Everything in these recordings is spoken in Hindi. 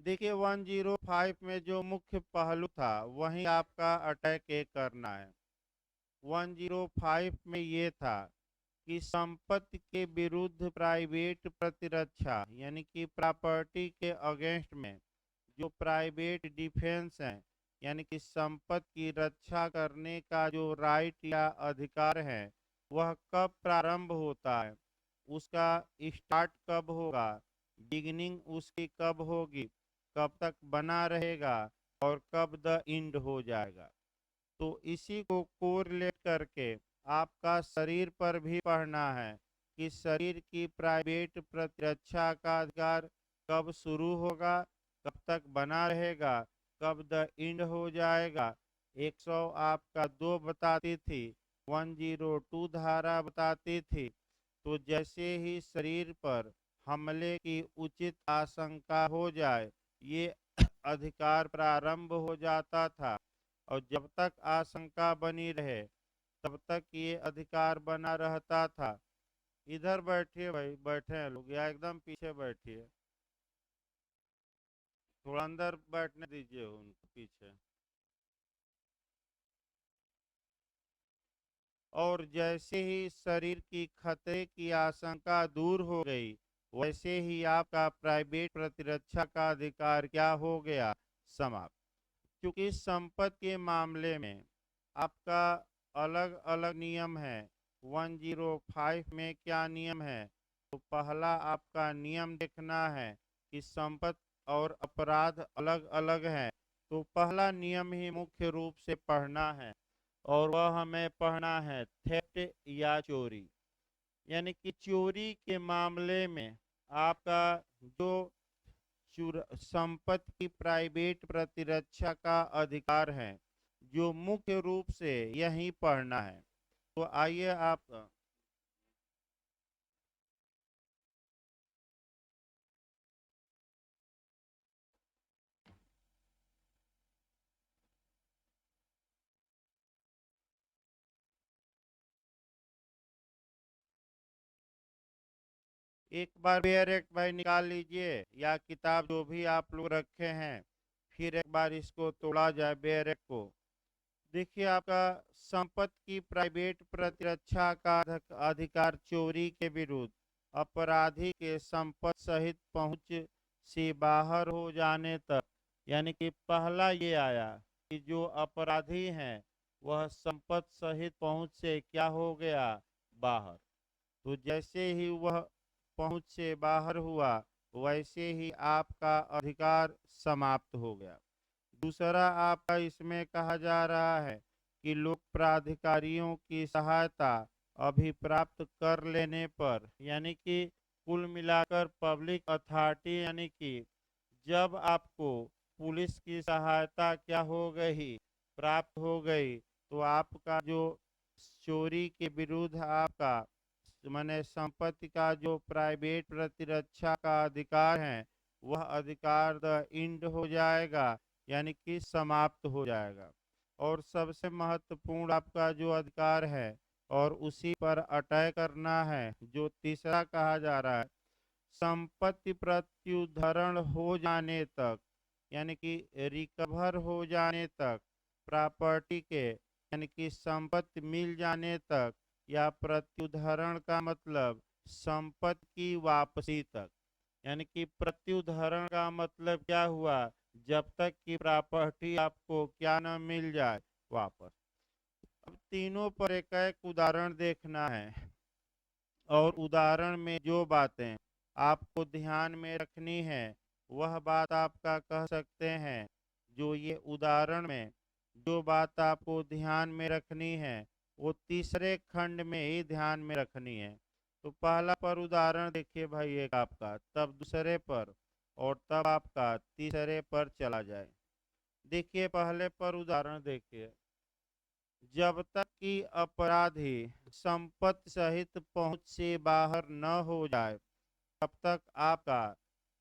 देखिए 105 में जो मुख्य पहलू था वही आपका अटैक एक करना है। 105 में ये था कि संपत्ति के विरुद्ध प्राइवेट प्रतिरक्षा यानी कि प्रॉपर्टी के अगेंस्ट में जो प्राइवेट डिफेंस है यानी कि संपत्ति की रक्षा करने का जो राइट या अधिकार है वह कब प्रारंभ होता है, उसका स्टार्ट कब होगा, बिगिनिंग उसकी कब होगी, कब तक बना रहेगा और कब द एंड हो जाएगा। तो इसी को कोरिलेट करके आपका शरीर पर भी पढ़ना है कि शरीर की प्राइवेट प्रतिरक्षा का अधिकार कब शुरू होगा, कब तक बना रहेगा, कब द एंड हो जाएगा। 100 आपका 2 बताती थी, 102 धारा बताती थी। तो जैसे ही शरीर पर हमले की उचित आशंका हो जाए ये अधिकार प्रारंभ हो जाता था, और जब तक आशंका बनी रहे तब तक ये अधिकार बना रहता था। इधर बैठिए भाई, बैठे हैं लोग या एकदम पीछे बैठिए, थोड़ा अंदर बैठने दीजिए उनको पीछे। और जैसे ही शरीर की खतरे की आशंका दूर हो गई वैसे ही आपका प्राइवेट प्रतिरक्षा का अधिकार क्या हो गया, समाप्त। क्योंकि संपत्ति के मामले में आपका अलग अलग नियम है। 105 में क्या नियम है, तो पहला आपका नियम देखना है कि संपत्ति और अपराध अलग अलग हैं। तो पहला नियम ही मुख्य रूप से पढ़ना है और वह हमें पढ़ना है थेफ्ट या चोरी। यानी कि चोरी के मामले में आपका जो संपत्ति की प्राइवेट प्रतिरक्षा का अधिकार है जो मुख्य रूप से यही पढ़ना है। तो आइए आप एक बार फिर एक भाई निकाल लीजिए या किताब जो भी आप लोग रखे हैं, फिर एक बार इसको तोड़ा जाए बेरेक को। देखिए आपका संपत्ति की प्राइवेट प्रतिरक्षा का अधिकार चोरी के विरुद्ध अपराधी के संपत्ति सहित पहुंच से बाहर हो जाने तक। यानी कि पहला ये आया कि जो अपराधी हैं वह संपत्ति सहित पहुंच से क्या हो गया, बाहर। तो जैसे ही वह पहुंच से बाहर हुआ वैसे ही आपका अधिकार समाप्त हो गया। दूसरा आपका इसमें कहा जा रहा है कि लोक प्राधिकारियों की सहायता अभिप्राप्त कर लेने पर, यानी कि कुल मिलाकर पब्लिक अथॉरिटी, यानी कि जब आपको पुलिस की सहायता क्या हो गई, प्राप्त हो गई, तो आपका जो चोरी के विरुद्ध आपका माने संपत्ति का जो प्राइवेट प्रतिरक्षा का अधिकार है वह अधिकार द इंड हो जाएगा, यानी कि समाप्त हो जाएगा। और सबसे महत्वपूर्ण आपका जो अधिकार है और उसी पर अटैक करना है जो तीसरा कहा जा रहा है, संपत्ति प्रत्युद्धरण हो जाने तक, यानी कि रिकवर हो जाने तक, प्रॉपर्टी के यानी कि संपत्ति मिल जाने तक, या प्रत्युद्धरण का मतलब संपत्ति की वापसी तक। यानी कि प्रत्युद्धरण का मतलब क्या हुआ, जब तक कि प्रॉपर्टी आपको क्या न मिल जाए वापस। अब तीनों पर एक एक उदाहरण देखना है और उदाहरण में जो बातें आपको ध्यान में रखनी है वह बात आपका कह सकते हैं। जो ये उदाहरण में जो बात आपको ध्यान में रखनी है वो तीसरे खंड में ही ध्यान में रखनी है। तो पहला पर उदाहरण देखिए भाई एक आपका, तब दूसरे पर, और तब आपका तीसरे पर चला जाए। देखिए पहले पर उदाहरण देखिए, जब तक कि अपराधी संपत्ति सहित पहुंच से बाहर न हो जाए तब तक आपका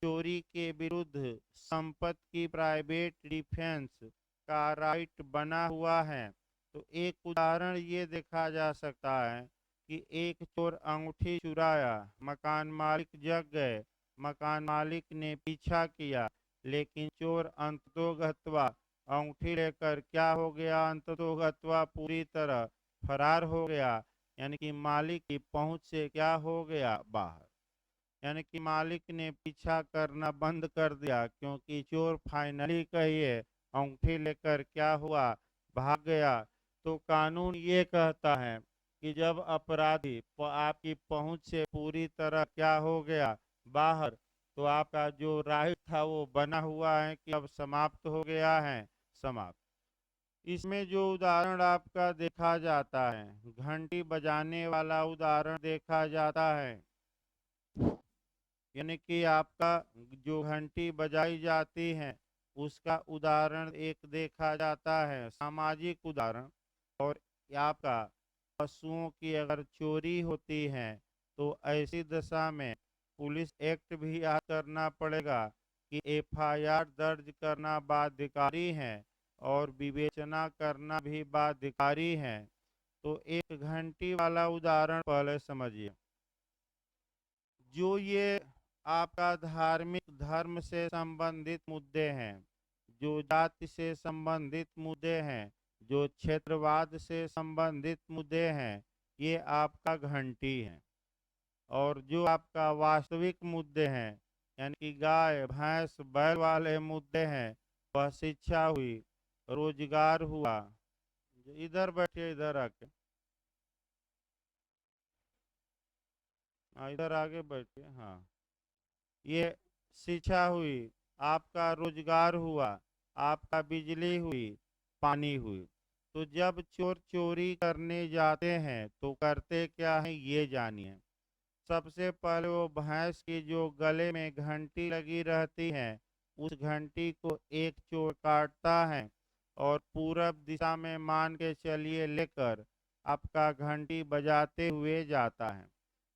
चोरी के विरुद्ध संपत्ति की प्राइवेट डिफेंस का राइट बना हुआ है। तो एक उदाहरण ये देखा जा सकता है कि एक चोर अंगूठी चुराया, मकान मालिक जग गए, मकान मालिक ने पीछा किया, लेकिन चोर अंततोगत्वा अंगूठी लेकर क्या हो गया, अंततोगत्वा पूरी तरह फरार हो गया, यानी कि मालिक की पहुंच से क्या हो गया, बाहर। यानी कि मालिक ने पीछा करना बंद कर दिया, क्योंकि चोर फाइनली कहिए अंगूठी लेकर क्या हुआ, भाग गया। तो कानून ये कहता है कि जब अपराधी आपकी पहुंच से पूरी तरह क्या हो गया, बाहर, तो आपका जो राइट था वो बना हुआ है कि अब समाप्त हो गया है, समाप्त। इसमें जो उदाहरण आपका देखा जाता है, घंटी बजाने वाला उदाहरण देखा जाता है, यानी कि आपका जो घंटी बजाई जाती है उसका उदाहरण एक देखा जाता है, सामाजिक उदाहरण। और आपका पशुओं की अगर चोरी होती है तो ऐसी दशा में पुलिस एक्ट भी याद करना पड़ेगा कि एफआईआर दर्ज करना बाध्यकारी है और विवेचना करना भी बाध्यकारी है। तो एक घंटी वाला उदाहरण पहले समझिए। जो ये आपका धार्मिक धर्म से संबंधित मुद्दे हैं, जो जाति से संबंधित मुद्दे हैं, जो क्षेत्रवाद से संबंधित मुद्दे हैं, ये आपका घंटी है। और जो आपका वास्तविक मुद्दे हैं, यानी कि गाय भैंस बैल वाले मुद्दे हैं, वह शिक्षा हुई, रोजगार हुआ। इधर बैठिए, इधर आके, हाँ इधर आगे बैठिए, हाँ। ये शिक्षा हुई, आपका रोजगार हुआ, आपका बिजली हुई, पानी हुई। तो जब चोर चोरी करने जाते हैं तो करते क्या है ये जानिए। सबसे पहले वो भैंस की जो गले में घंटी लगी रहती है, उस घंटी को एक चोर काटता है और पूरब दिशा में मान के चलिए लेकर आपका घंटी बजाते हुए जाता है।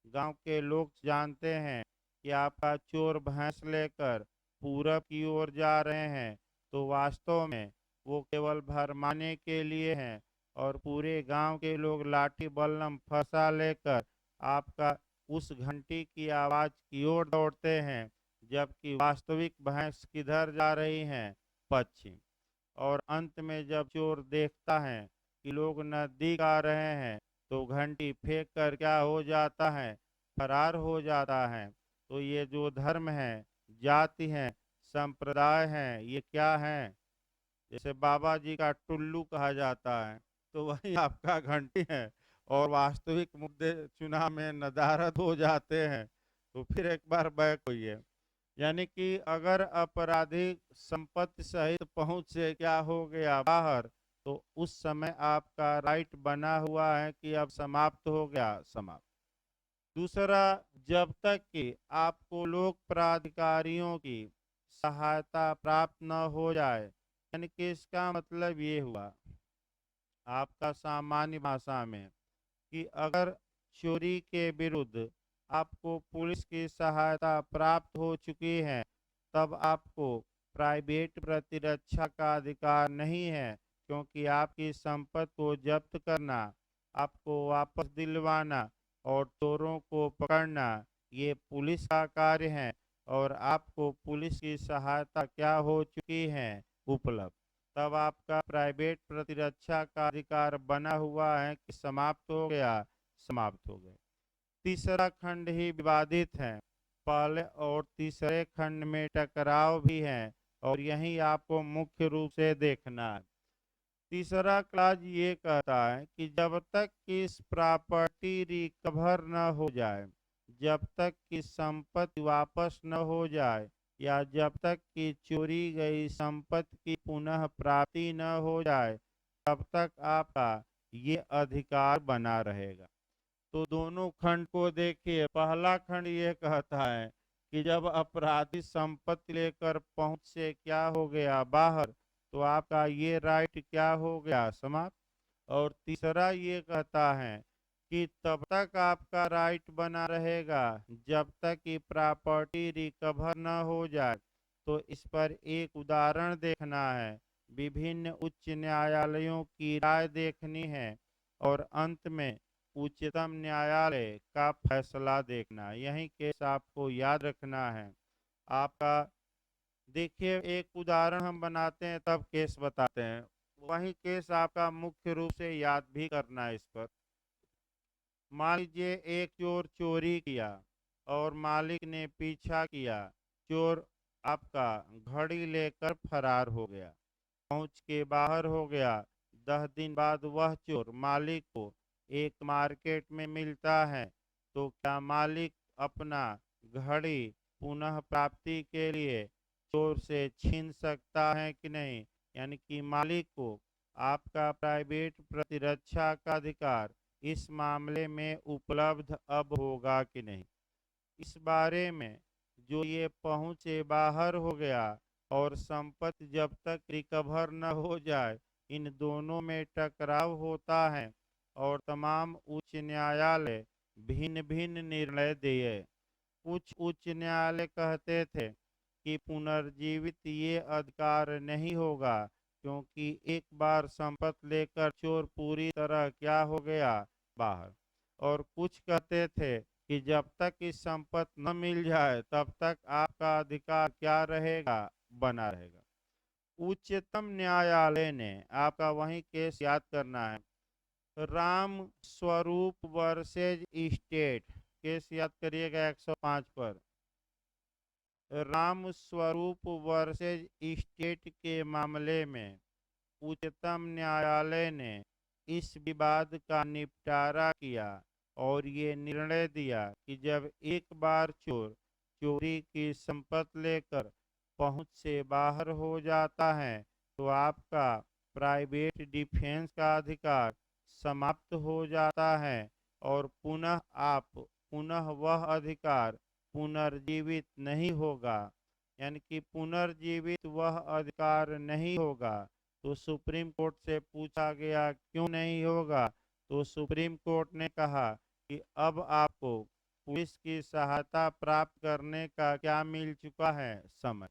गांव के लोग जानते हैं कि आपका चोर भैंस लेकर पूरब की ओर जा रहे हैं, तो वास्तव में वो केवल भरमाने के लिए हैं। और पूरे गांव के लोग लाठी बल्लम फंसा लेकर आपका उस घंटी की आवाज की ओर दौड़ते हैं, जबकि वास्तविक भैंस किधर जा रही हैं, पश्चिम। और अंत में जब चोर देखता है कि लोग नजदीक आ रहे हैं, तो घंटी फेंक कर क्या हो जाता है, फरार हो जाता है। तो ये जो धर्म है, जाति है, संप्रदाय है, ये क्या है, जैसे बाबा जी का टुल्लू कहा जाता है, तो वही आपका घंटी है। और वास्तविक मुद्दे चुनाव में नदारद हो जाते हैं, तो फिर एक बार बैक होइए। यानी कि अगर अपराधी संपत्ति सहित पहुंच से क्या हो गया, बाहर, तो उस समय आपका राइट बना हुआ है कि अब समाप्त हो गया, समाप्त। दूसरा, जब तक कि आपको लोक प्राधिकारियों की सहायता प्राप्त न हो जाए, यानी कि इसका मतलब ये हुआ आपका सामान्य भाषा में कि अगर चोरी के विरुद्ध आपको पुलिस की सहायता प्राप्त हो चुकी है, तब आपको प्राइवेट प्रतिरक्षा का अधिकार नहीं है, क्योंकि आपकी संपत्ति को जब्त करना, आपको वापस दिलवाना और चोरों को पकड़ना ये पुलिस का कार्य है। और आपको पुलिस की सहायता क्या हो चुकी है, उपलब्ध। तब आपका प्राइवेट प्रतिरक्षा का अधिकार बना हुआ है कि समाप्त हो गया, समाप्त हो गया। तीसरा खंड ही विवादित है, पहले और तीसरे खंड में टकराव भी है, और यही आपको मुख्य रूप से देखना है। तीसरा क्लाज ये कहता है कि जब तक कि इस प्रॉपर्टी रिकवर न हो जाए, जब तक कि संपत्ति वापस न हो जाए, या जब तक कि चोरी गई संपत्ति की पुनः प्राप्ति न हो जाए, तब तक आपका ये अधिकार बना रहेगा। तो दोनों खंड को देखिए। पहला खंड ये कहता है कि जब अपराधी संपत्ति लेकर पहुंच से क्या हो गया, बाहर, तो आपका ये राइट क्या हो गया, समाप्त। और तीसरा ये कहता है कि तब तक आपका राइट बना रहेगा जब तक कि प्रॉपर्टी रिकवर न हो जाए। तो इस पर एक उदाहरण देखना है, विभिन्न उच्च न्यायालयों की राय देखनी है, और अंत में उच्चतम न्यायालय का फैसला देखना। यही केस आपको याद रखना है। आपका देखिए, एक उदाहरण हम बनाते हैं तब केस बताते हैं। वही केस आपका मुख्य रूप से याद भी करना है इस पर। मान लीजिए एक चोर चोरी किया और मालिक ने पीछा किया। चोर आपका घड़ी लेकर फरार हो गया, पहुंच के बाहर हो गया। 10 दिन बाद वह चोर मालिक को एक मार्केट में मिलता है। तो क्या मालिक अपना घड़ी पुनः प्राप्ति के लिए चोर से छीन सकता है कि नहीं? यानी कि मालिक को आपका प्राइवेट प्रतिरक्षा का अधिकार इस मामले में उपलब्ध अब होगा कि नहीं? इस बारे में जो ये पहुंच से बाहर हो गया और संपत्ति जब तक रिकवर न हो जाए, इन दोनों में टकराव होता है और तमाम उच्च न्यायालय भिन्न भिन्न निर्णय दिए। कुछ उच्च न्यायालय कहते थे कि पुनर्जीवित ये अधिकार नहीं होगा, क्योंकि एक बार संपत्ति लेकर चोर पूरी तरह क्या हो गया, बाहर। और कुछ कहते थे कि जब तक इस संपत्ति न मिल जाए तब तक आपका अधिकार क्या रहेगा, बना रहेगा। उच्चतम न्यायालय ने आपका वही केस याद करना है, Ram Swaroop versus state, case याद करिएगा 105 पर। राम स्वरूप वर्सेज स्टेट के मामले में उच्चतम न्यायालय ने इस विवाद का निपटारा किया और ये निर्णय दिया कि जब एक बार चोर चोरी की संपत्ति लेकर पहुंच से बाहर हो जाता है तो आपका प्राइवेट डिफेंस का अधिकार समाप्त हो जाता है और पुनः वह अधिकार पुनर्जीवित नहीं होगा। यानी कि पुनर्जीवित वह अधिकार नहीं होगा। तो सुप्रीम कोर्ट से पूछा गया क्यों नहीं होगा, तो सुप्रीम कोर्ट ने कहा कि अब आपको पुलिस की सहायता प्राप्त करने का क्या मिल चुका है, समय।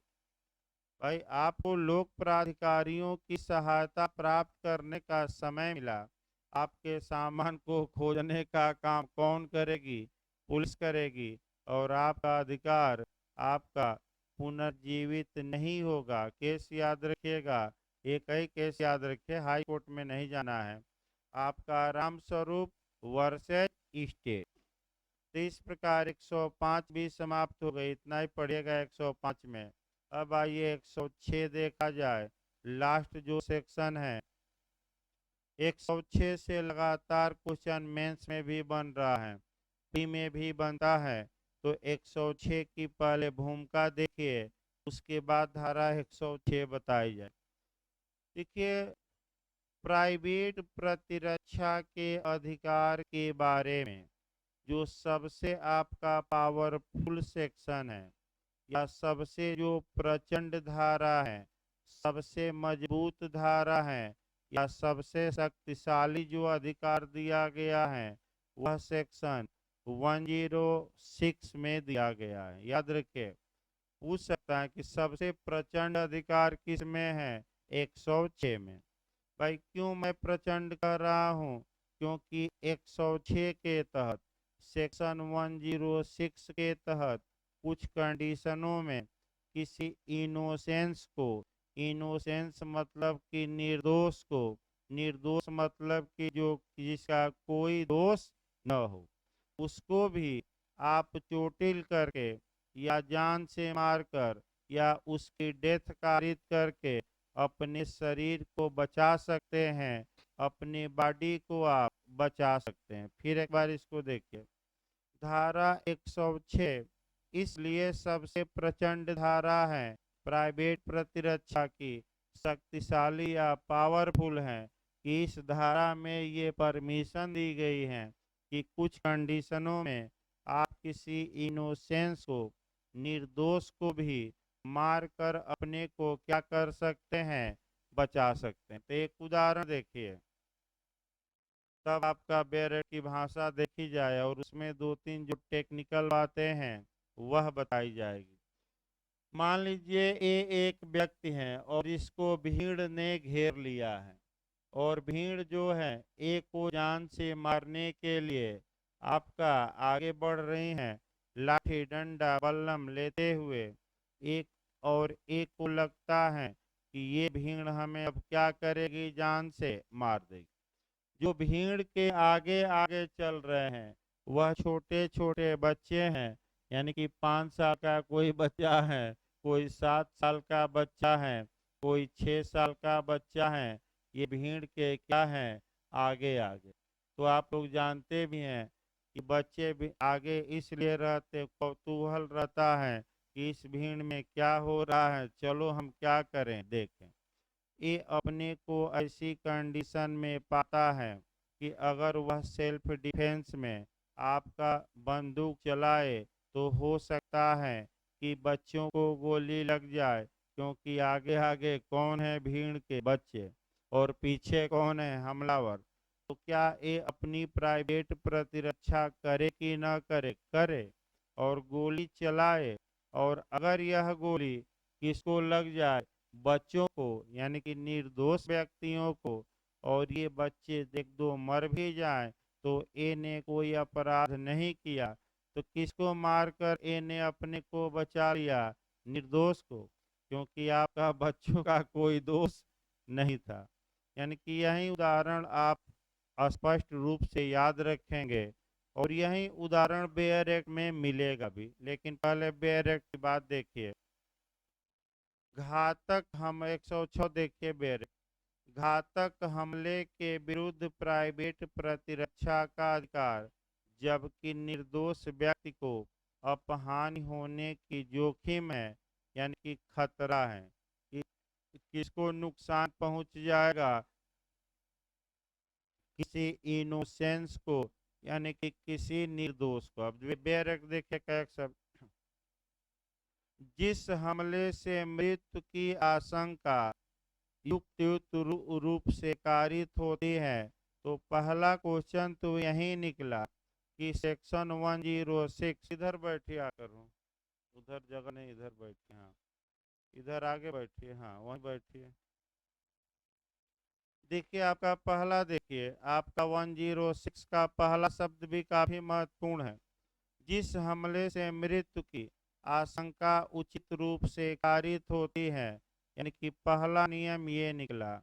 भाई, आपको लोक प्राधिकारियों की सहायता प्राप्त करने का समय मिला। आपके सामान को खोजने का काम कौन करेगी, पुलिस करेगी। और आपका अधिकार आपका पुनर्जीवित नहीं होगा। केस याद रखिएगा, एक ही केस याद रखिए, हाई कोर्ट में नहीं जाना है। आपका रामस्वरूप वर्सेज स्टेट। तो इस प्रकार 105 भी समाप्त हो गई, इतना ही पढ़िएगा 105 में। अब आइए 106 देखा जाए, लास्ट जो सेक्शन है। 106 से लगातार क्वेश्चन मेंस में भी बन रहा है, प्री में भी बनता है। तो 106 की पहले भूमिका देखिए, उसके बाद धारा 106 बताई जाए। देखिए, प्राइवेट प्रतिरक्षा के अधिकार के बारे में जो सबसे आपका पावरफुल सेक्शन है, या सबसे जो प्रचंड धारा है, सबसे मजबूत धारा है, या सबसे शक्तिशाली जो अधिकार दिया गया है, वह सेक्शन 106 में दिया गया है। याद रखिए, पूछ सकता है कि सबसे प्रचंड अधिकार किस में है, 106 में। भाई, क्यों मैं प्रचंड कर रहा हूँ? क्योंकि 106 के तहत, सेक्शन 106 के तहत कुछ कंडीशनों में किसी इनोसेंस को, इनोसेंस मतलब कि निर्दोष को, निर्दोष मतलब कि जो जिसका कोई दोष न हो, उसको भी आप चोटिल करके या जान से मारकर या उसकी डेथ कारित करके अपने शरीर को बचा सकते हैं, अपनी बॉडी को आप बचा सकते हैं। फिर एक बार इसको देखिए, धारा 106 इसलिए सबसे प्रचंड धारा है, प्राइवेट प्रतिरक्षा की, शक्तिशाली या पावरफुल है, कि इस धारा में ये परमिशन दी गई है कि कुछ कंडीशनों में आप किसी इनोसेंस को, निर्दोष को भी मारकर अपने को क्या कर सकते हैं, बचा सकते हैं। तो एक उदाहरण देखिए, तब आपका बैरक की भाषा देखी जाए और उसमें दो तीन जो टेक्निकल बातें हैं वह बताई जाएगी। मान लीजिए ये एक व्यक्ति है और इसको भीड़ ने घेर लिया है, और भीड़ जो है एक को जान से मारने के लिए आपका आगे बढ़ रही हैं, लाठी डंडा बल्लम लेते हुए। एक और एक को लगता है कि ये भीड़ हमें अब क्या करेगी, जान से मार देगी। जो भीड़ के आगे आगे चल रहे हैं वह छोटे छोटे बच्चे हैं, यानी कि 5 साल का कोई बच्चा है, कोई 7 साल का बच्चा है, कोई 6 साल का बच्चा है। ये भीड़ के क्या है, आगे आगे। तो आप लोग जानते भी हैं कि बच्चे भी आगे इसलिए रहते, कौतूहल रहता है कि इस भीड़ में क्या हो रहा है, चलो हम क्या करें देखें। ये अपने को ऐसी कंडीशन में पाता है कि अगर वह सेल्फ डिफेंस में आपका बंदूक चलाए तो हो सकता है कि बच्चों को गोली लग जाए, क्योंकि आगे आगे कौन है, भीड़ के बच्चे, और पीछे कौन है, हमलावर। तो क्या ये अपनी प्राइवेट प्रतिरक्षा करे कि न करे, करे और गोली चलाए। और अगर यह गोली किसको लग जाए, बच्चों को, यानी कि निर्दोष व्यक्तियों को, और ये बच्चे एक दो मर भी जाएं तो ए ने कोई अपराध नहीं किया, तो किसको मारकर ए ने अपने को बचा लिया, निर्दोष को, क्योंकि आपका बच्चों का कोई दोष नहीं था। यानी कि यही उदाहरण आप स्पष्ट रूप से याद रखेंगे, और यही उदाहरण बेयर एक्ट में मिलेगा भी। लेकिन पहले बेयर एक्ट की बात देखिए। घातक हम 106 देखिए बेयर, घातक हमले के विरुद्ध प्राइवेट प्रतिरक्षा का अधिकार, जबकि निर्दोष व्यक्ति को अपहानि होने की जोखिम है, यानी कि खतरा है कि किसको नुकसान पहुंच जाएगा, किसी इनोसेंस को, यानी कि किसी निर्दोष को। अब बेरक देखिए कैक सब, जिस हमले से मृत्यु की आशंका युक्त रूप से कारित होती है, तो पहला क्वेश्चन तो यही निकला कि सेक्शन 106, इधर बैठिए आकर, उधर जगह नहीं, इधर बैठिए, हाँ इधर आगे बैठिए, हाँ वहीं बैठिए। देखिए आपका पहला, देखिए आपका 106 का पहला शब्द भी काफी महत्वपूर्ण है। जिस हमले से मृत्यु की आशंका उचित रूप से कारित होती है, यानी कि पहला नियम ये निकला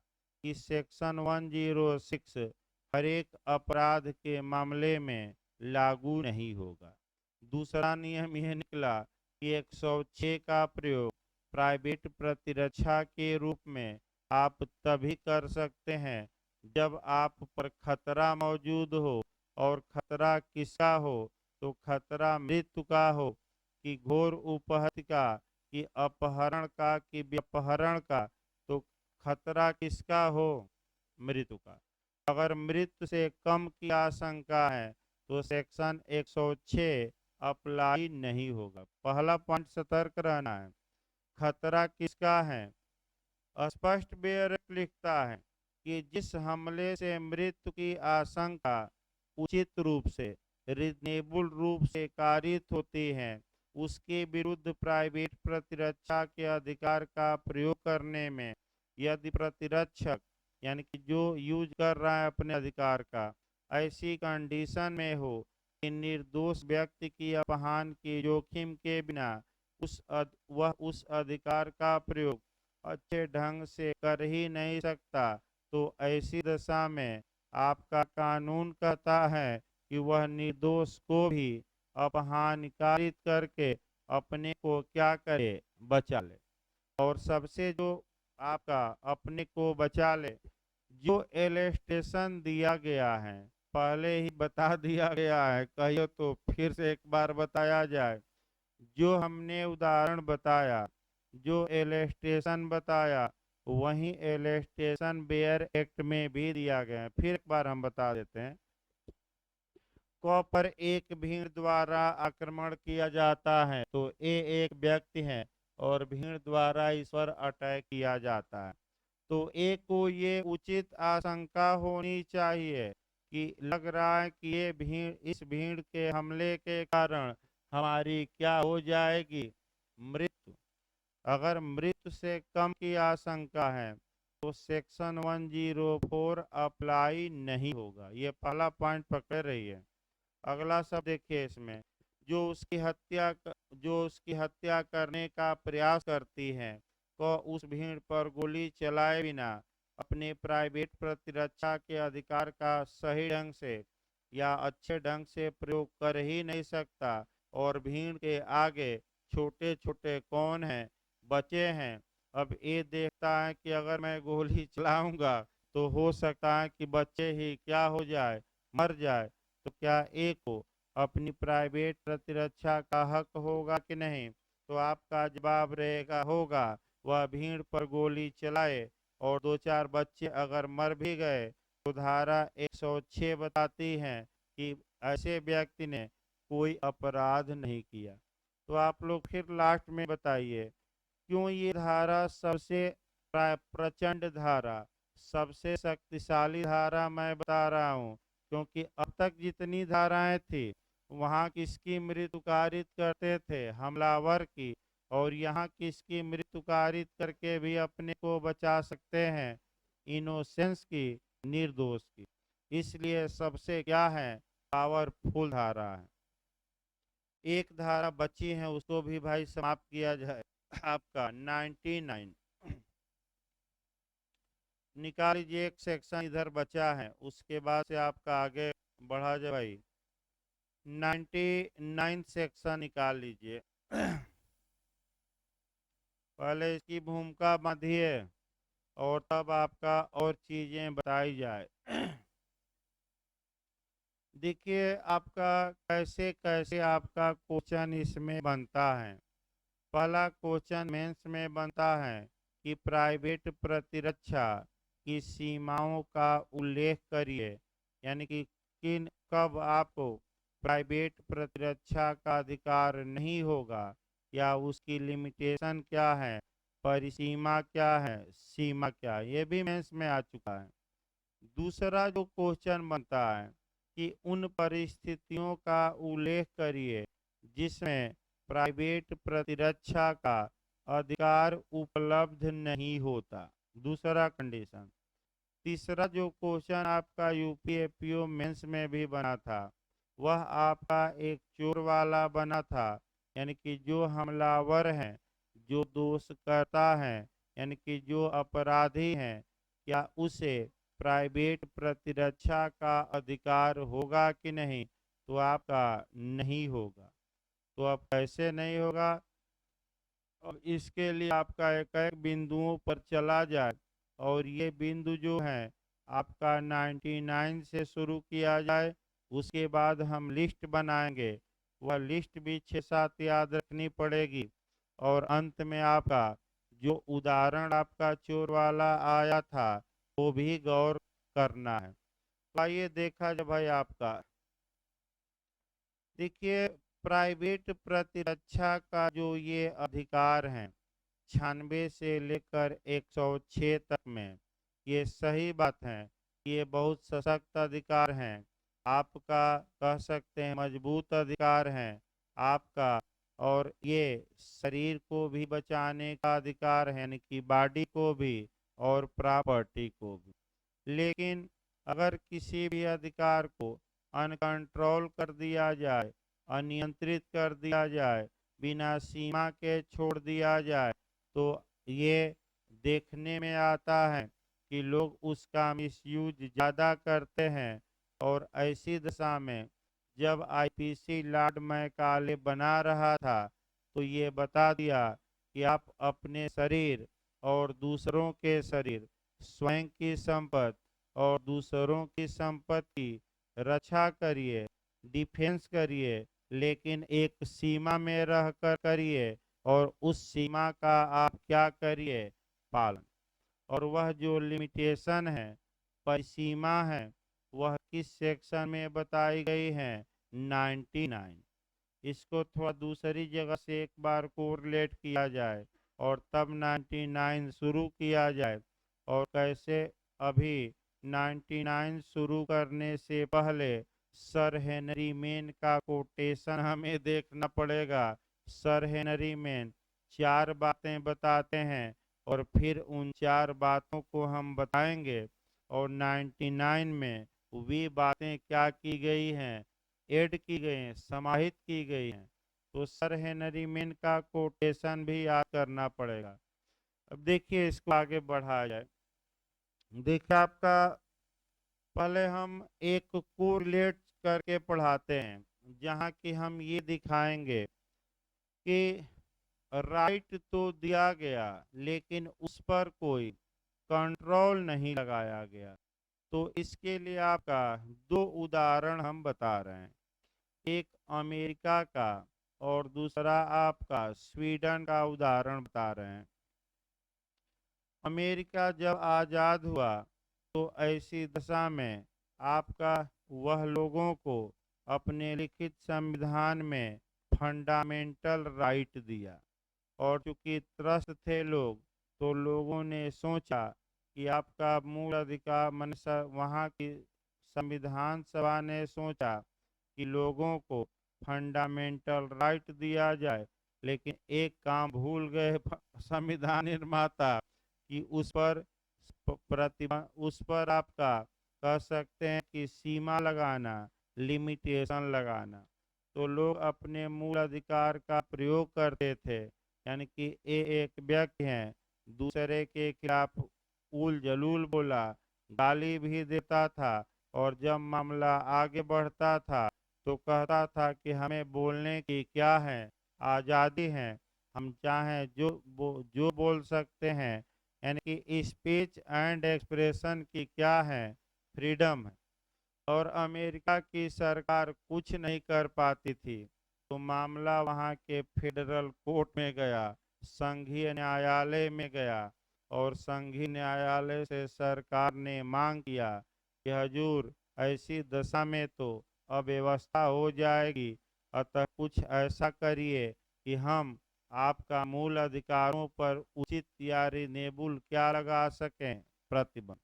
कि सेक्शन 106 हर एक अपराध के मामले में लागू नहीं होगा। दूसरा नियम यह निकला कि 106 का प्रयोग प्राइवेट प्रतिरक्षा के रूप में आप तभी कर सकते हैं जब आप पर खतरा मौजूद हो, और खतरा किसका हो, तो खतरा मृत्यु का हो, कि घोर उपहत्या का, कि अपहरण का, कि अपहरण का, तो खतरा किसका हो, मृत्यु का। अगर मृत्यु से कम की आशंका है तो सेक्शन 106 अप्लाई नहीं होगा। पहला पॉइंट सतर्क रहना है। खतरा किसका है, स्पष्ट बेयर लिखता है कि जिस हमले से मृत्यु की आशंका उचित रूप से, रीजनेबल रूप से कारित होती है, उसके विरुद्ध प्राइवेट प्रतिरक्षा के अधिकार का प्रयोग करने में यदि प्रतिरक्षक, यानी कि जो यूज कर रहा है अपने अधिकार का, ऐसी कंडीशन में हो कि निर्दोष व्यक्ति की अपहान की जोखिम के बिना वह उस अधिकार का प्रयोग अच्छे ढंग से कर ही नहीं सकता, तो ऐसी दशा में आपका कानून कहता है कि वह निर्दोष को भी अपहानिकारित करके अपने को क्या करे, बचा ले। और सबसे जो आपका अपने को बचा ले, जो एलेस्टेशन दिया गया है, पहले ही बता दिया गया है, कहियो तो फिर से एक बार बताया जाए। जो हमने उदाहरण बताया, जो एलेस्टेशन बताया, वही एलेस्टेशन बेयर एक्ट में भी दिया गया है। फिर एक बार हम बता देते हैं। क पर एक भीड़ द्वारा आक्रमण किया जाता है, तो ए एक व्यक्ति है और भीड़ द्वारा इस पर अटैक किया जाता है, तो ए को ये उचित आशंका होनी चाहिए कि लग रहा है कि ये भीड़, इस भीड़ के हमले के कारण हमारी क्या हो जाएगी, मृत्यु। अगर मृत्यु से कम की आशंका है तो सेक्शन 104 अप्लाई नहीं होगा। ये पहला पॉइंट पकड़ रही है। अगला सब देखिए इसमें, जो उसकी हत्या करने का प्रयास करती है, को उस भीड़ पर गोली चलाए बिना अपने प्राइवेट प्रतिरक्षा के अधिकार का सही ढंग से या अच्छे ढंग से प्रयोग कर ही नहीं सकता, और भीड़ के आगे छोटे छोटे कौन हैं, बचे हैं। अब ये देखता है कि अगर मैं गोली चलाऊंगा तो हो सकता है कि बच्चे ही क्या हो जाए, मर जाए। तो क्या एक को अपनी प्राइवेट प्रतिरक्षा का हक होगा कि नहीं? तो आपका जवाब रहेगा होगा। वह भीड़ पर गोली चलाए और दो चार बच्चे अगर मर भी गए तो धारा 106 बताती है कि ऐसे व्यक्ति ने कोई अपराध नहीं किया। तो आप लोग फिर लास्ट में बताइए, क्यों ये धारा सबसे प्रचंड धारा, सबसे शक्तिशाली धारा मैं बता रहा हूँ? क्योंकि अब तक जितनी धाराएं थी वहाँ किसकी मृत्यु कारित करते थे? हमलावर की। और यहाँ किसकी मृत्यु कारित करके भी अपने को बचा सकते हैं? इनोसेंस की, निर्दोष की। इसलिए सबसे क्या है, पावरफुल धारा है। एक धारा बची है, उसको भी भाई समाप्त किया जाए। आपका 99 निकाल लीजिए, एक सेक्शन इधर बचा है, उसके बाद से आपका आगे बढ़ा जाए भाई। 99 सेक्शन निकाल लीजिए। पहले इसकी भूमिका बांधिए और तब आपका और चीजें बताई जाए। देखिए आपका कैसे कैसे आपका क्वेश्चन इसमें बनता है। पहला क्वेश्चन मेंस में बनता है कि प्राइवेट प्रतिरक्षा की सीमाओं का उल्लेख करिए, यानी कि किन कब आपको प्राइवेट प्रतिरक्षा का अधिकार नहीं होगा, या उसकी लिमिटेशन क्या है, परिसीमा क्या है, सीमा क्या है। ये भी मेंस में आ चुका है। दूसरा जो क्वेश्चन बनता है कि उन परिस्थितियों का उल्लेख करिए जिसमें प्राइवेट प्रतिरक्षा का अधिकार उपलब्ध नहीं होता, दूसरा कंडीशन। तीसरा जो क्वेश्चन आपका यूपीएपीओ मेंस में भी बना था, वह आपका एक चोर वाला बना था, यानी कि जो हमलावर हैं, जो दोष करता है, यानी कि जो अपराधी हैं, क्या उसे प्राइवेट प्रतिरक्षा का अधिकार होगा कि नहीं? तो आपका नहीं होगा। तो अब कैसे नहीं होगा? और इसके लिए आपका एक एक बिंदुओं पर चला जाए, और ये बिंदु जो है आपका 99 से शुरू किया जाए। उसके बाद हम लिस्ट बनाएंगे, वह लिस्ट भी 6-7 याद रखनी पड़ेगी। और अंत में आपका जो उदाहरण आपका चोर वाला आया था वो भी गौर करना है। तो आइए देखा जाए भाई आपका। देखिए प्राइवेट प्रतिरक्षा का जो ये अधिकार है 96 से लेकर 106 तक में, ये सही बात है। ये बहुत सशक्त अधिकार हैं, आपका कह सकते हैं मजबूत अधिकार हैं आपका। और ये शरीर को भी बचाने का अधिकार है, यानी कि बॉडी को भी और प्रॉपर्टी को भी। लेकिन अगर किसी भी अधिकार को अनकंट्रोल कर दिया जाए, अनियंत्रित कर दिया जाए, बिना सीमा के छोड़ दिया जाए, तो ये देखने में आता है कि लोग उसका मिसयूज ज़्यादा करते हैं। और ऐसी दशा में जब आईपीसी लॉर्ड मैकाले बना रहा था तो ये बता दिया कि आप अपने शरीर और दूसरों के शरीर, स्वयं की संपत्ति और दूसरों की संपत्ति रक्षा करिए, डिफेंस करिए, लेकिन एक सीमा में रहकर करिए, और उस सीमा का आप क्या करिए, पालन। और वह जो लिमिटेशन है, परिसीमा है, वह किस सेक्शन में बताई गई है? 99। इसको थोड़ा दूसरी जगह से एक बार कोरिलेट किया जाए और तब 99 शुरू किया जाए। और कैसे? अभी 99 शुरू करने से पहले सर हेनरी मेन का कोटेशन हमें देखना पड़ेगा। सर हेनरी मेन 4 बातें बताते हैं और फिर उन 4 बातों को हम बताएंगे। और 99 में वे बातें क्या की गई हैं ऐड की गई हैं, समाहित की गई हैं। तो सर हेनरी मेन का कोटेशन भी याद करना पड़ेगा। अब देखिए इसको आगे बढ़ाया जाए। देखिए आपका पहले हम एक को रिलेट करके पढ़ाते हैं, जहाँ कि हम ये दिखाएंगे कि राइट तो दिया गया लेकिन उस पर कोई कंट्रोल नहीं लगाया गया। तो इसके लिए आपका दो उदाहरण हम बता रहे हैं, एक अमेरिका का और दूसरा आपका स्वीडन का उदाहरण बता रहे हैं। अमेरिका जब आज़ाद हुआ तो ऐसी दशा में आपका वह लोगों को अपने लिखित संविधान में फंडामेंटल राइट दिया, और चूंकि त्रस्त थे लोग तो लोगों ने सोचा कि आपका मूल अधिकार वहाँ की संविधान सभा ने सोचा कि लोगों को फंडामेंटल राइट दिया जाए, लेकिन एक काम भूल गए संविधान निर्माता कि उस पर आपका कह सकते हैं कि सीमा लगाना, लिमिटेशन लगाना। तो लोग अपने मूल अधिकार का प्रयोग करते थे, यानी कि ये एक व्यक्ति हैं, दूसरे के खिलाफ उल जलूल बोला, गाली भी देता था, और जब मामला आगे बढ़ता था तो कहता था कि हमें बोलने की क्या है, आज़ादी है, हम चाहें जो बोल सकते हैं, यानी कि स्पीच एंड एक्सप्रेशन की क्या है, फ्रीडम है। और अमेरिका की सरकार कुछ नहीं कर पाती थी, तो मामला वहाँ के फेडरल कोर्ट में गया, संघीय न्यायालय में गया, और संघीय न्यायालय से सरकार ने मांग किया कि हजूर ऐसी दशा में तो अव्यवस्था हो जाएगी, अतः कुछ ऐसा करिए कि हम आपका मूल अधिकारों पर उचित या रिनेबल क्या लगा सकें, प्रतिबंध।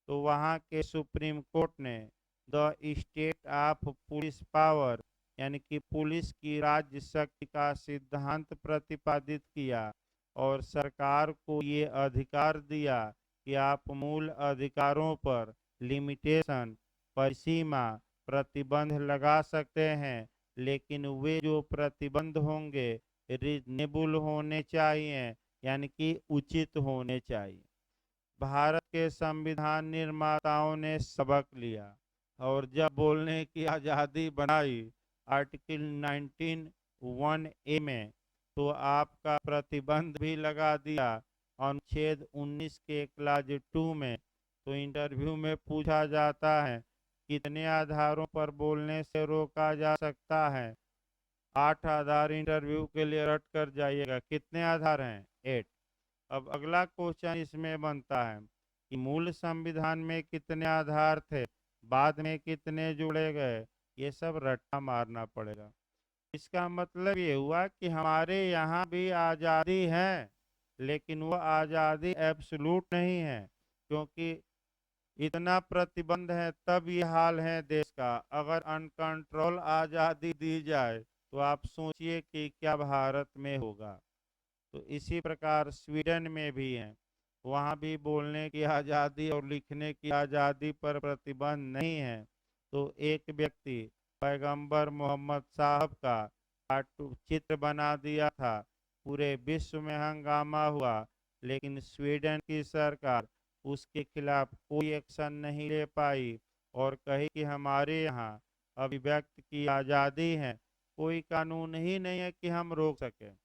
तो वहाँ के सुप्रीम कोर्ट ने the state of police power, यानी कि पुलिस की राज्य शक्ति का सिद्धांत प्रतिपादित किया, और सरकार को ये अधिकार दिया कि आप मूल अधिकारों पर लिमिटेशन, परिसीमा, प्रतिबंध लगा सकते हैं, लेकिन वे जो प्रतिबंध होंगे रीजनेबल होने चाहिए, यानी कि उचित होने चाहिए। भारत के संविधान निर्माताओं ने सबक लिया, और जब बोलने की आज़ादी बनाई आर्टिकल 19(1)(a) में, तो आपका प्रतिबंध भी लगा दिया अनुच्छेद 19 के क्लाज 2 में। तो इंटरव्यू में पूछा जाता है कितने आधारों पर बोलने से रोका जा सकता है, 8 आधार इंटरव्यू के लिए रट कर जाइएगा। कितने आधार हैं? 8। अब अगला क्वेश्चन इसमें बनता है कि मूल संविधान में कितने आधार थे, बाद में कितने जोड़े गए, ये सब रट्टा मारना पड़ेगा। इसका मतलब ये हुआ कि हमारे यहाँ भी आज़ादी है, लेकिन वो आज़ादी एब्सोल्यूट नहीं है, क्योंकि इतना प्रतिबंध है, तब ये हाल है देश का। अगर अनकंट्रोल आज़ादी दी जाए तो आप सोचिए कि क्या भारत में होगा। तो इसी प्रकार स्वीडन में भी है, वहाँ भी बोलने की आज़ादी और लिखने की आज़ादी पर प्रतिबंध नहीं है। तो एक व्यक्ति पैगंबर मोहम्मद साहब का चित्र बना दिया था, पूरे विश्व में हंगामा हुआ, लेकिन स्वीडन की सरकार उसके खिलाफ कोई एक्शन नहीं ले पाई, और कही कि हमारे यहाँ अभिव्यक्ति की आज़ादी है, कोई कानून ही नहीं है कि हम रोक सकें।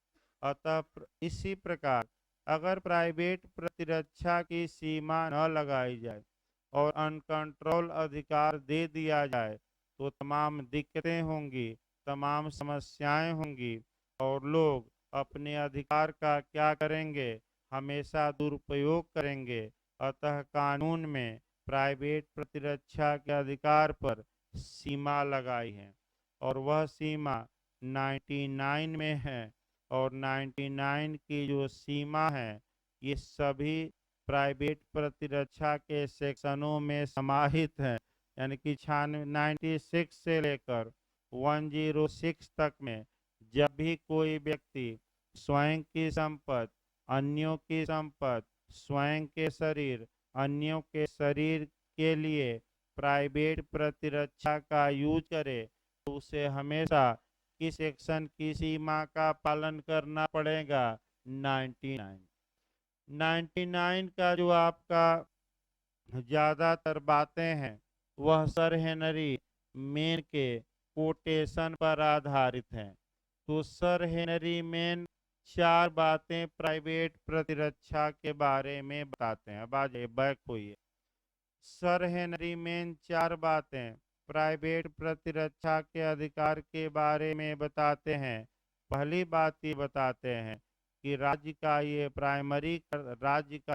अतः इसी प्रकार अगर प्राइवेट प्रतिरक्षा की सीमा न लगाई जाए और अनकंट्रोल अधिकार दे दिया जाए, तो तमाम दिक्कतें होंगी, तमाम समस्याएं होंगी, और लोग अपने अधिकार का क्या करेंगे, हमेशा दुरुपयोग करेंगे। अतः कानून में प्राइवेट प्रतिरक्षा के अधिकार पर सीमा लगाई है, और वह सीमा 99 में है, और 99 की जो सीमा है ये सभी प्राइवेट प्रतिरक्षा के सेक्शनों में समाहित है, यानी कि 96 से लेकर 106 तक में जब भी कोई व्यक्ति स्वयं की संपत्ति, अन्यों की संपत्ति, स्वयं के शरीर, अन्यों के शरीर के लिए प्राइवेट प्रतिरक्षा का यूज करे, तो उसे हमेशा किस सेक्शन की सीमा का पालन करना पड़ेगा? 99। 99 का जो आपका ज़्यादातर बातें हैं वह सर हेनरी मेन के कोटेशन पर आधारित हैं। तो सर हेनरी मेन 4 बातें प्राइवेट प्रतिरक्षा के बारे में बताते हैं। अब आ जाइए, बैक हुई। सर हेनरी मेन 4 बातें प्राइवेट प्रतिरक्षा के अधिकार के बारे में बताते हैं। पहली बात ये बताते हैं कि राज्य का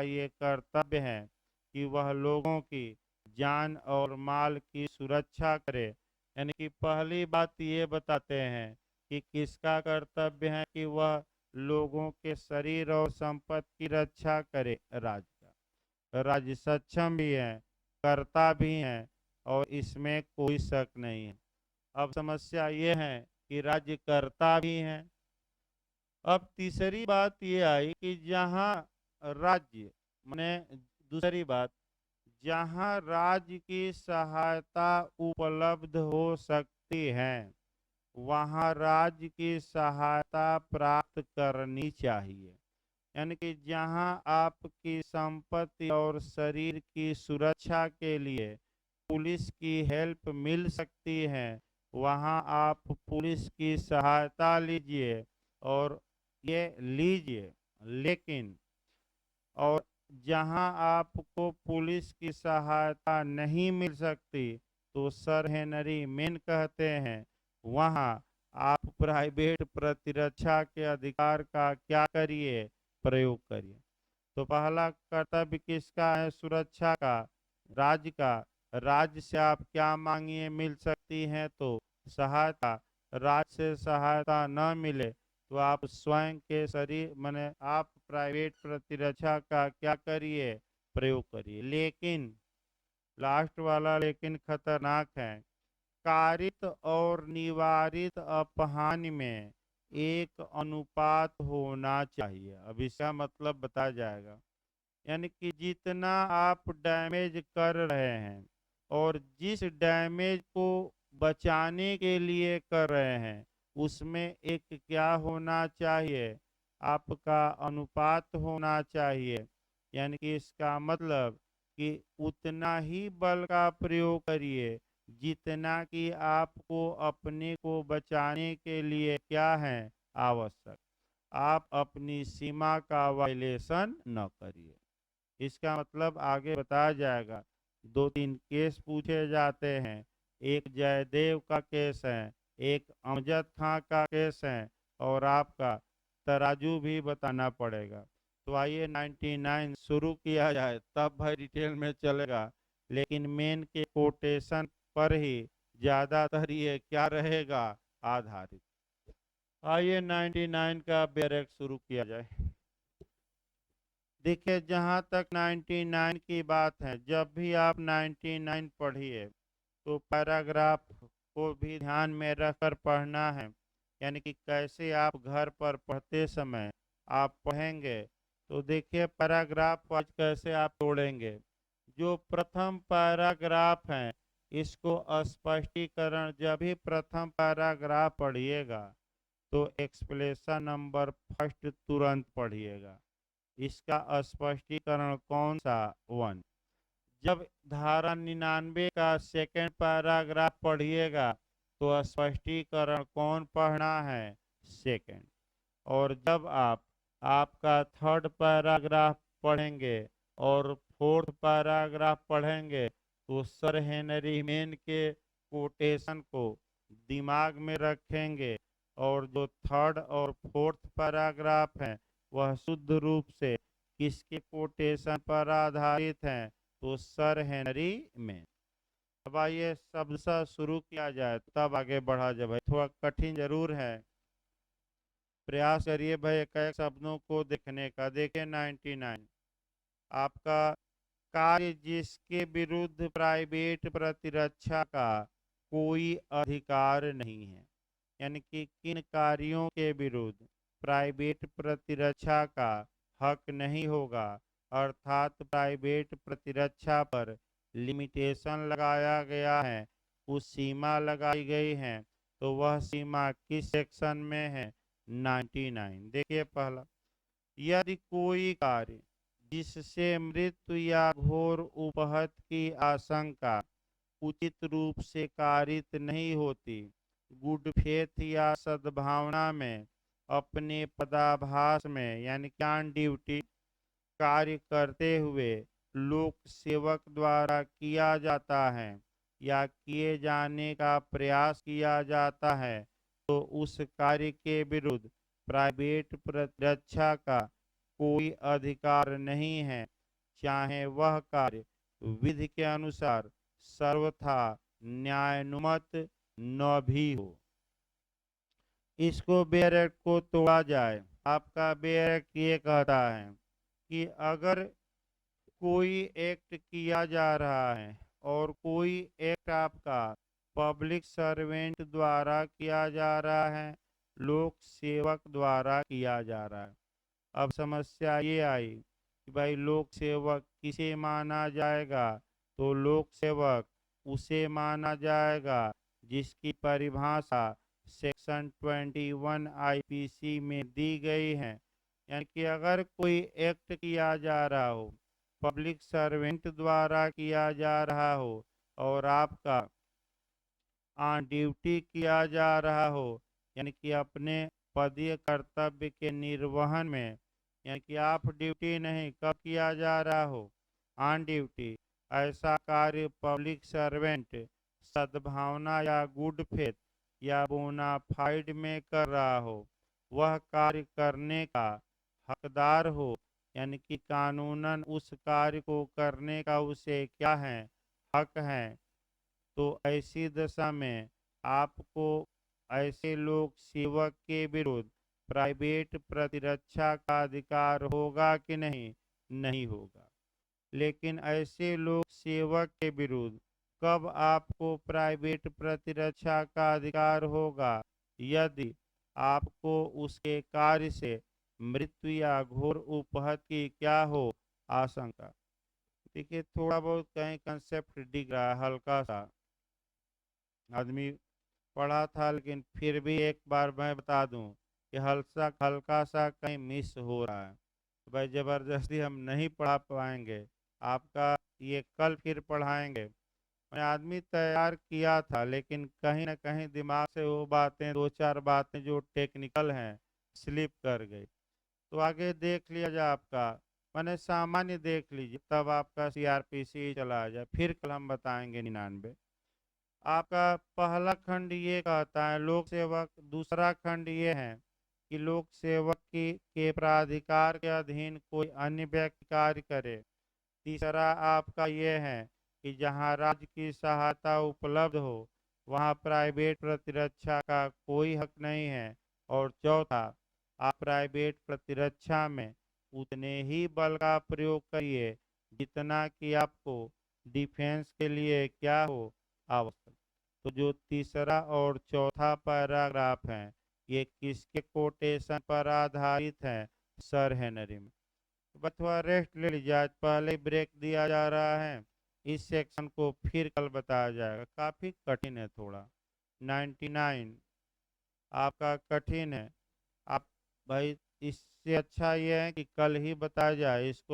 ये कर्तव्य है कि वह लोगों की जान और माल की सुरक्षा करे। यानी कि पहली बात ये बताते हैं कि किसका कर्तव्य है कि वह लोगों के शरीर और संपत्ति की रक्षा करे। राज्य का, राज्य सक्षम भी है, करता भी है, और इसमें कोई शक नहीं है। अब समस्या ये है कि राज्य करता भी है। अब तीसरी बात ये आई कि जहाँ राज्य माने दूसरी बात, जहाँ राज्य की सहायता उपलब्ध हो सकती है वहाँ राज्य की सहायता प्राप्त करनी चाहिए। यानी कि जहाँ आपकी संपत्ति और शरीर की सुरक्षा के लिए पुलिस की हेल्प मिल सकती है वहाँ आप पुलिस की सहायता लीजिए और ये लीजिए। लेकिन और जहां आपको पुलिस की सहायता नहीं मिल सकती तो सर हेनरी मेन कहते हैं वहां आप प्राइवेट प्रतिरक्षा के अधिकार का क्या करिए? प्रयोग करिए। तो पहला कर्तव्य किसका है? सुरक्षा का, राज्य का। राज्य से आप क्या मांगिए? मिल सकती हैं तो सहायता। राज्य से सहायता न मिले तो आप स्वयं के शरीर माने आप प्राइवेट प्रतिरक्षा का क्या करिए? प्रयोग करिए। लेकिन लास्ट वाला लेकिन खतरनाक है। कारित और निवारित अपहानि में एक अनुपात होना चाहिए। अब इसका मतलब बताया जाएगा। यानी कि जितना आप डैमेज कर रहे हैं और जिस डैमेज को बचाने के लिए कर रहे हैं उसमें एक क्या होना चाहिए? आपका अनुपात होना चाहिए। यानी कि इसका मतलब कि उतना ही बल का प्रयोग करिए जितना कि आपको अपने को बचाने के लिए क्या है? आवश्यक। आप अपनी सीमा का वायलेशन न करिए। इसका मतलब आगे बताया जाएगा। 2-3 केस पूछे जाते हैं। एक जयदेव का केस है, एक अमजद खां का केस है और आपका तराजू भी बताना पड़ेगा। तो आइए 99 शुरू किया जाए, तब भाई डिटेल में चलेगा। लेकिन मेन के कोटेशन पर ही ज़्यादातर ये क्या रहेगा? आधारित। आइए 99 का बैरक शुरू किया जाए। देखिए, जहाँ तक 99 की बात है, जब भी आप 99 पढ़िए तो पैराग्राफ को भी ध्यान में रखकर पढ़ना है। यानी कि कैसे आप घर पर पढ़ते समय आप पढ़ेंगे। तो देखिए पैराग्राफ आज कैसे आप तोड़ेंगे। जो प्रथम पैराग्राफ है इसको स्पष्टीकरण, जब भी प्रथम पैराग्राफ पढ़िएगा तो एक्सप्लेनेशन नंबर फर्स्ट तुरंत पढ़िएगा। इसका स्पष्टीकरण कौन सा? 1। जब धारा 99 का सेकंड पैराग्राफ पढ़िएगा तो स्पष्टीकरण कौन पढ़ना है? सेकंड। और जब आप आपका थर्ड पैराग्राफ पढ़ेंगे और फोर्थ पैराग्राफ पढ़ेंगे तो सर हेनरी मेन के कोटेशन को दिमाग में रखेंगे और जो थर्ड और फोर्थ पैराग्राफ हैं वह शुद्ध रूप से किसके कोटेशन पर आधारित हैं? तो सर हेनरी में। अब आइए शब्द से शुरू किया जाए तब आगे बढ़ा जाए। भाई थोड़ा कठिन जरूर है, प्रयास करिए भाई एक एक शब्दों को देखने का। देखिए 99 आपका कार्य जिसके विरुद्ध प्राइवेट प्रतिरक्षा का कोई अधिकार नहीं है। यानी कि किन कार्यों के विरुद्ध प्राइवेट प्रतिरक्षा का हक नहीं होगा, अर्थात प्राइवेट प्रतिरक्षा पर लिमिटेशन लगाया गया है, कुछ सीमा लगाई गई है तो वह सीमा किस सेक्शन में है? 99। देखिए पहला, यदि कोई कार्य जिससे मृत्यु या घोर उपहत की आशंका उचित रूप से कारित नहीं होती, गुड फेथ या सद्भावना में अपने पदाभास में यानी ऑन ड्यूटी कार्य करते हुए लोक सेवक द्वारा किया जाता है या किए जाने का प्रयास किया जाता है, तो उस कार्य के विरुद्ध प्राइवेट प्रतिरक्षा का कोई अधिकार नहीं है, चाहे वह कार्य विधि के अनुसार सर्वथा न्यायानुमत न भी हो। इसको बेयर एक्ट को तोड़ा जाए। आपका बेयर एक्ट ये कहता है कि अगर कोई एक्ट किया जा रहा है और कोई एक्ट आपका पब्लिक सर्वेंट द्वारा किया जा रहा है, लोक सेवक द्वारा किया जा रहा है। अब समस्या ये आई कि भाई लोक सेवक किसे माना जाएगा? तो लोक सेवक उसे माना जाएगा जिसकी परिभाषा सेक्शन 21 आईपीसी में दी गई है। यानी कि अगर कोई एक्ट किया जा रहा हो, पब्लिक सर्वेंट द्वारा किया जा रहा हो और आपका ऑन ड्यूटी किया जा रहा हो, यानी कि अपने पदीय कर्तव्य के निर्वहन में, यानी कि आप ड्यूटी नहीं, कब किया जा रहा हो? On duty. ऐसा कार्य पब्लिक सर्वेंट सद्भावना या गुड फेथ या बोनाफाइड में कर रहा हो, वह कार्य करने का हकदार हो, यानी कि कानूनन उस कार्य को करने का उसे क्या है? हक है। तो ऐसी दशा में आपको ऐसे लोक सेवक के विरुद्ध प्राइवेट प्रतिरक्षा का अधिकार होगा कि नहीं? नहीं होगा। लेकिन ऐसे लोक सेवक के विरुद्ध कब आपको प्राइवेट प्रतिरक्षा का अधिकार होगा? यदि आपको उसके कार्य से मृत्यु या घोर उपहत की क्या हो? आशंका। देखिए थोड़ा बहुत कहीं कंसेप्ट दिख रहा है, हल्का सा आदमी पढ़ा था, लेकिन फिर भी एक बार मैं बता दूं कि हल्का हल्का सा कहीं मिस हो रहा है। तो भाई ज़बरदस्ती हम नहीं पढ़ा पाएंगे, आपका ये कल फिर पढ़ाएंगे। मैं आदमी तैयार किया था, लेकिन कहीं ना कहीं दिमाग से वो बातें, दो चार बातें जो टेक्निकल हैं, स्लिप कर गई। तो आगे देख लिया जाए आपका, मैंने सामान्य देख लीजिए, तब आपका सीआरपीसी चला जाए, फिर कल हम बताएंगे 99। आपका पहला खंड ये कहता है लोक सेवक, दूसरा खंड ये है कि लोक सेवक की के प्राधिकार के अधीन कोई अन्य व्यक्ति कार्य करे। तीसरा आपका ये है कि जहां राज्य की सहायता उपलब्ध हो, वहां प्राइवेट प्रतिरक्षा का कोई हक नहीं है। और चौथा, आप प्राइवेट प्रतिरक्षा में उतने ही बल का प्रयोग करिए जितना कि आपको डिफेंस के लिए क्या हो? आवश्यक। तो जो तीसरा और चौथा पैराग्राफ है, ये किसके कोटेशन पर आधारित है? सर हेनरी में। बस थोड़ा रेस्ट ले लीजिए, आज पहले ब्रेक दिया जा रहा है, इस सेक्शन को फिर कल बताया जाएगा। काफ़ी कठिन है थोड़ा, 99 आपका कठिन है। आप भाई इससे अच्छा ये है कि कल ही बताया जाए इसको।